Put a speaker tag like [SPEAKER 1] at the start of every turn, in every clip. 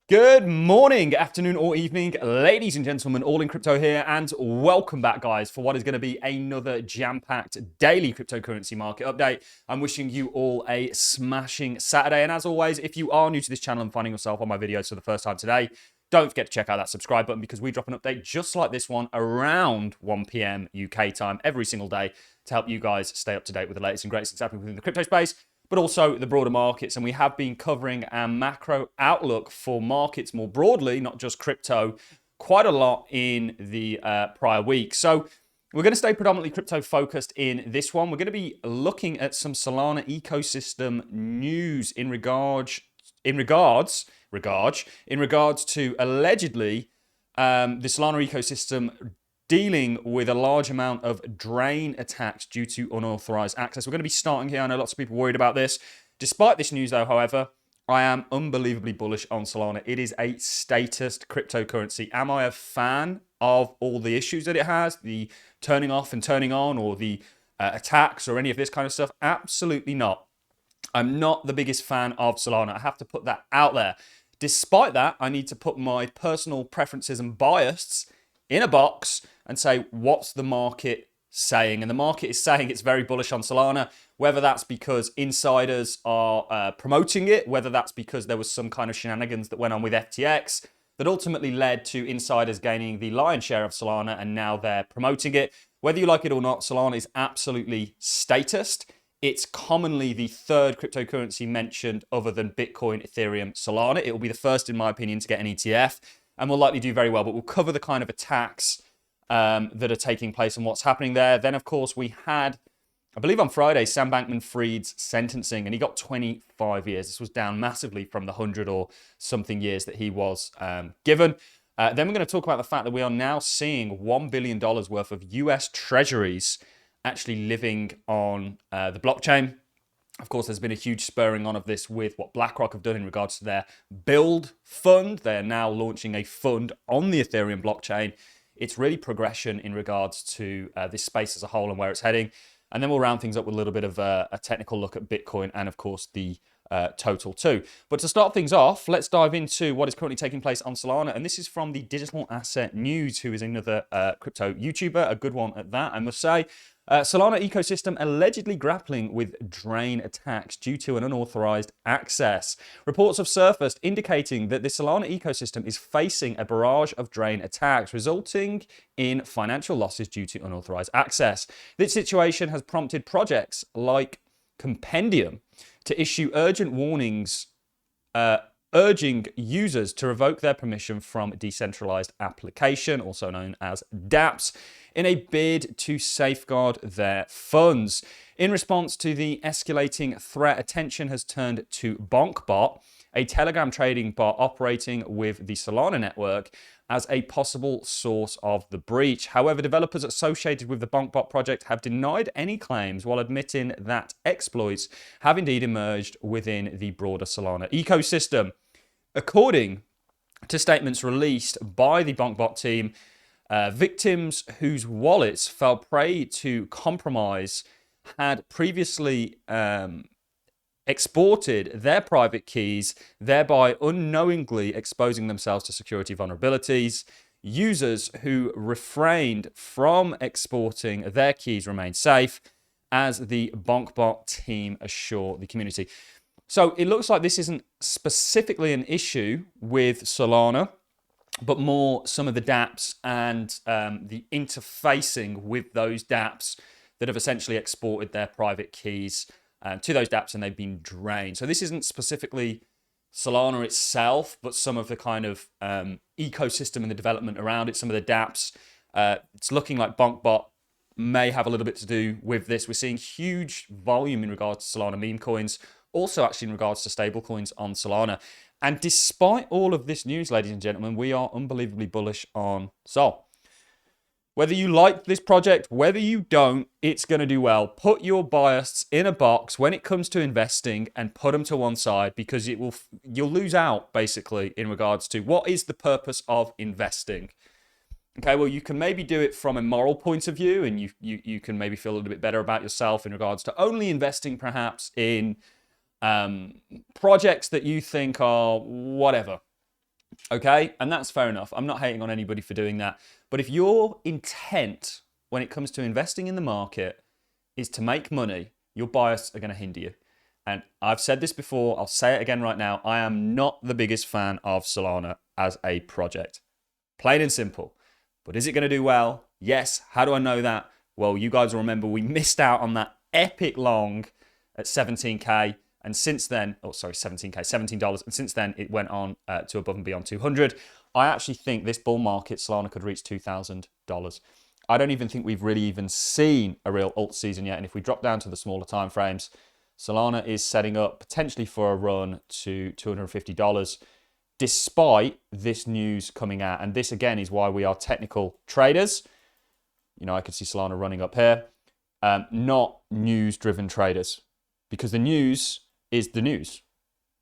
[SPEAKER 1] Good morning, afternoon, or evening, ladies and gentlemen. Allincrypto here, and welcome back, guys, for what is going to be another jam-packed daily cryptocurrency market update. I'm wishing you all a smashing Saturday, and as always, if you are new to this channel and finding yourself on my videos for the first time today, don't forget to check out that subscribe button because we drop an update just like this one around 1 p.m. UK time every single day to help you guys stay up to date with the latest and greatest that's happening within the crypto space, but also the broader markets. And we have been covering our macro outlook for markets more broadly, not just crypto, quite a lot in the prior week. So we're going to stay predominantly crypto focused in this one. We're going to be looking at some Solana ecosystem news in regards to allegedly the Solana ecosystem dealing with a large amount of drain attacks due to unauthorized access. We're going to be starting here. I know lots of people worried about this. Despite this news, though, however, I am unbelievably bullish on Solana. It is a statist cryptocurrency. Am I a fan of all the issues that it has, the turning off and turning on, or the attacks, or any of this kind of stuff? Absolutely not. I'm not the biggest fan of Solana. I have to put that out there. Despite that, I need to put my personal preferences and biases in a box and say, what's the market saying? And the market is saying it's very bullish on Solana, whether that's because insiders are promoting it, whether that's because there was some kind of shenanigans that went on with FTX that ultimately led to insiders gaining the lion's share of Solana, and now they're promoting it. Whether you like it or not, Solana is absolutely statist. It's commonly the third cryptocurrency mentioned other than Bitcoin, Ethereum, Solana. It will be the first, in my opinion, to get an ETF and will likely do very well. But we'll cover the kind of attacks that are taking place and what's happening there. Then, of course, we had, I believe on Friday, Sam Bankman-Fried's sentencing, and he got 25 years. This was down massively from the 100 or something years that he was given. Then we're going to talk about the fact that we are now seeing $1 billion worth of US treasuries actually living on the blockchain. Of course, there's been a huge spurring on of this with what BlackRock have done in regards to their build fund. They're now launching a fund on the Ethereum blockchain. It's really progression in regards to this space as a whole and where it's heading. And then we'll round things up with a little bit of a technical look at Bitcoin and, of course, the total too. But to start things off, let's dive into what is currently taking place on Solana. And this is from the Digital Asset News, who is another crypto YouTuber, a good one at that, I must say. Solana ecosystem allegedly grappling with drain attacks due to an unauthorized access. Reports have surfaced indicating that the Solana ecosystem is facing a barrage of drain attacks, resulting in financial losses due to unauthorized access. This situation has prompted projects like Compendium to issue urgent warnings urging users to revoke their permission from decentralized application, also known as dApps, in a bid to safeguard their funds. In response to the escalating threat, attention has turned to BonkBot, a Telegram trading bot operating with the Solana network, as a possible source of the breach. However, developers associated with the BonkBot project have denied any claims while admitting that exploits have indeed emerged within the broader Solana ecosystem. According to statements released by the BonkBot team, victims whose wallets fell prey to compromise had previously exported their private keys, thereby unknowingly exposing themselves to security vulnerabilities. Users who refrained from exporting their keys remain safe, as the BonkBot team assure the community. So it looks like this isn't specifically an issue with Solana, but more some of the dApps and the interfacing with those dApps that have essentially exported their private keys to those dApps and they've been drained. So this isn't specifically Solana itself, but some of the kind of ecosystem and the development around it, some of the dApps. It's looking like BonkBot may have a little bit to do with this. We're seeing huge volume in regards to Solana meme coins, also actually in regards to stable coins on Solana. And despite all of this news, ladies and gentlemen, we are unbelievably bullish on Sol. Whether you like this project, whether you don't, it's going to do well. Put your bias in a box when it comes to investing and put them to one side, because you'll lose out basically in regards to what is the purpose of investing. Okay, well, you can maybe do it from a moral point of view, and you can maybe feel a little bit better about yourself in regards to only investing perhaps in projects that you think are whatever. Okay, and that's fair enough. I'm not hating on anybody for doing that. But if your intent when it comes to investing in the market is to make money, your bias are going to hinder you. And I've said this before, I'll say it again right now. I am not the biggest fan of Solana as a project. Plain and simple. But is it going to do well? Yes. How do I know that? Well, you guys will remember we missed out on that epic long at 17K. And since then, oh, sorry, 17K, $17. And since then, it went on to above and beyond 200. I actually think this bull market, Solana could reach $2,000. I don't even think we've really even seen a real alt season yet. And if we drop down to the smaller time frames, Solana is setting up potentially for a run to $250 despite this news coming out. And this, again, is why we are technical traders. You know, I could see Solana running up here, not news-driven traders, because the news is the news.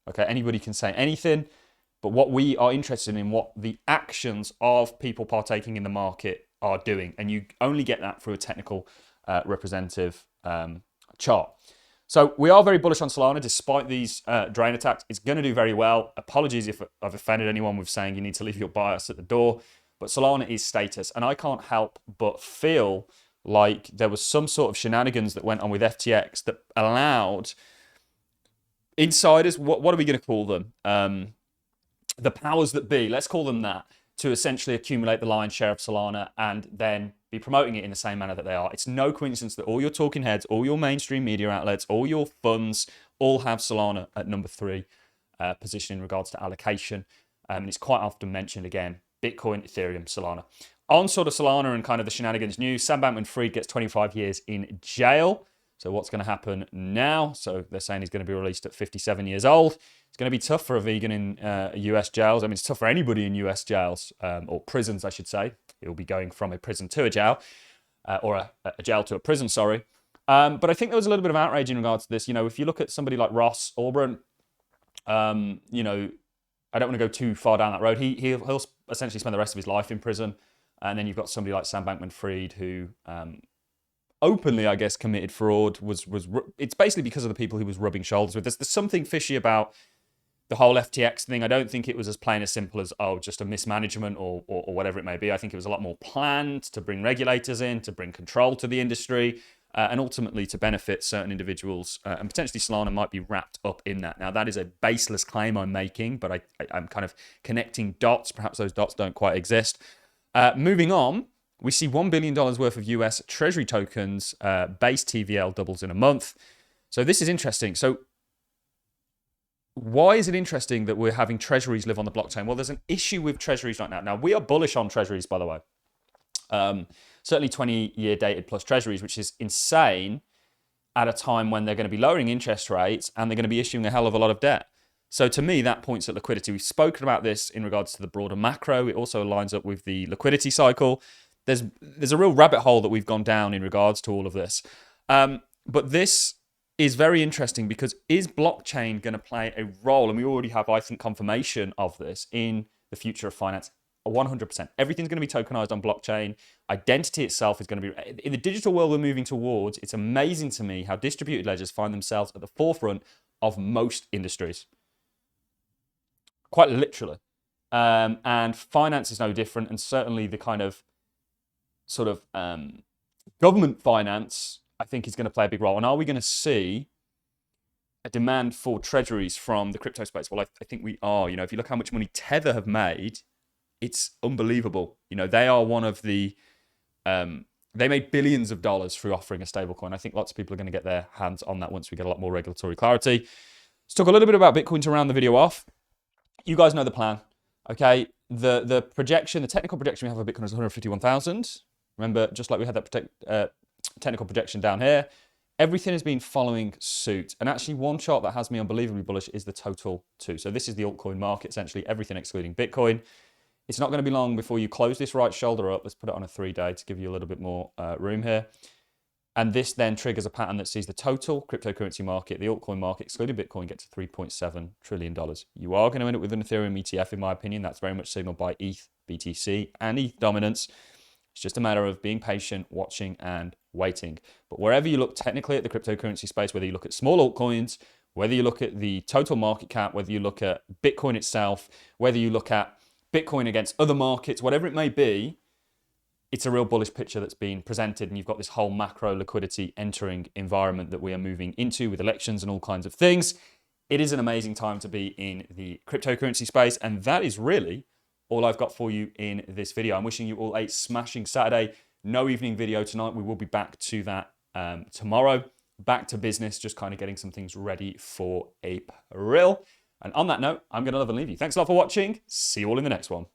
[SPEAKER 1] Okay, anybody can say anything, but what we are interested in, what the actions of people partaking in the market are doing. And you only get that through a technical representative chart. So we are very bullish on Solana despite these drain attacks. It's going to do very well. Apologies if I've offended anyone with saying you need to leave your bias at the door, but Solana is status. And I can't help but feel like there was some sort of shenanigans that went on with FTX that allowed insiders, what are we going to call them? The powers that be, let's call them that, to essentially accumulate the lion's share of Solana and then be promoting it in the same manner that they are. It's no coincidence that all your talking heads, all your mainstream media outlets, all your funds all have Solana at number 3 position in regards to allocation. And it's quite often mentioned again, Bitcoin, Ethereum, Solana. On sort of Solana and kind of the shenanigans news, Sam Bankman-Fried gets 25 years in jail. So what's going to happen now? So they're saying he's going to be released at 57 years old. It's going to be tough for a vegan in US jails. I mean, it's tough for anybody in US jails, or prisons, I should say. He'll be going from a prison to a jail, or a jail to a prison, sorry. But I think there was a little bit of outrage in regards to this. You know, if you look at somebody like Ross Ulbricht, you know, I don't want to go too far down that road. He'll essentially spend the rest of his life in prison. And then you've got somebody like Sam Bankman-Fried who openly, I guess, committed fraud. It's basically because of the people he was rubbing shoulders with. There's something fishy about the whole FTX thing. I don't think it was as plain as simple as, oh, just a mismanagement or whatever it may be. I think it was a lot more planned to bring regulators in, to bring control to the industry, and ultimately to benefit certain individuals. And potentially Solana might be wrapped up in that. Now, that is a baseless claim I'm making, but I'm kind of connecting dots. Perhaps those dots don't quite exist. Moving on, we see $1 billion worth of US treasury tokens. Base TVL doubles in a month. So this is interesting. So why is it interesting that we're having treasuries live on the blockchain? Well, there's an issue with treasuries right now. Now, we are bullish on treasuries, by the way. Certainly 20-year dated plus treasuries, which is insane at a time when they're going to be lowering interest rates and they're going to be issuing a hell of a lot of debt. So to me, that points at liquidity. We've spoken about this in regards to the broader macro. It also lines up with the liquidity cycle. There's a real rabbit hole that we've gone down in regards to all of this. But this is very interesting because is blockchain going to play a role? And we already have, I think, confirmation of this in the future of finance. 100%. Everything's going to be tokenized on blockchain. Identity itself is going to be... In the digital world we're moving towards, it's amazing to me how distributed ledgers find themselves at the forefront of most industries. Quite literally. And finance is no different. And certainly the kind of sort of government finance, I think, is going to play a big role. And are we going to see a demand for treasuries from the crypto space? Well, I think we are. You know, if you look how much money Tether have made, it's unbelievable. You know, they are one of the... they made billions of dollars through offering a stablecoin. I think lots of people are going to get their hands on that once we get a lot more regulatory clarity. Let's talk a little bit about Bitcoin to round the video off. You guys know the plan, okay? The projection, the technical projection we have for Bitcoin is 151,000. Remember, just like we had that technical projection down here, everything has been following suit. And actually, one chart that has me unbelievably bullish is the total too. So this is the altcoin market, essentially everything excluding Bitcoin. It's not going to be long before you close this right shoulder up. Let's put it on a 3-day to give you a little bit more room here. And this then triggers a pattern that sees the total cryptocurrency market, the altcoin market, excluding Bitcoin, get to $3.7 trillion. You are going to end up with an Ethereum ETF, in my opinion. That's very much signaled by ETH, BTC, and ETH dominance. It's just a matter of being patient, watching, and waiting. But wherever you look technically at the cryptocurrency space, whether you look at small altcoins, whether you look at the total market cap, whether you look at Bitcoin itself, whether you look at Bitcoin against other markets, whatever it may be, it's a real bullish picture that's been presented, and you've got this whole macro liquidity entering environment that we are moving into with elections and all kinds of things. It is an amazing time to be in the cryptocurrency space, and that is really all I've got for you in this video. I'm wishing you all a smashing Saturday. No evening video tonight. We will be back to that tomorrow. Back to business, just kind of getting some things ready for April. And on that note, I'm going to love and leave you. Thanks a lot for watching. See you all in the next one.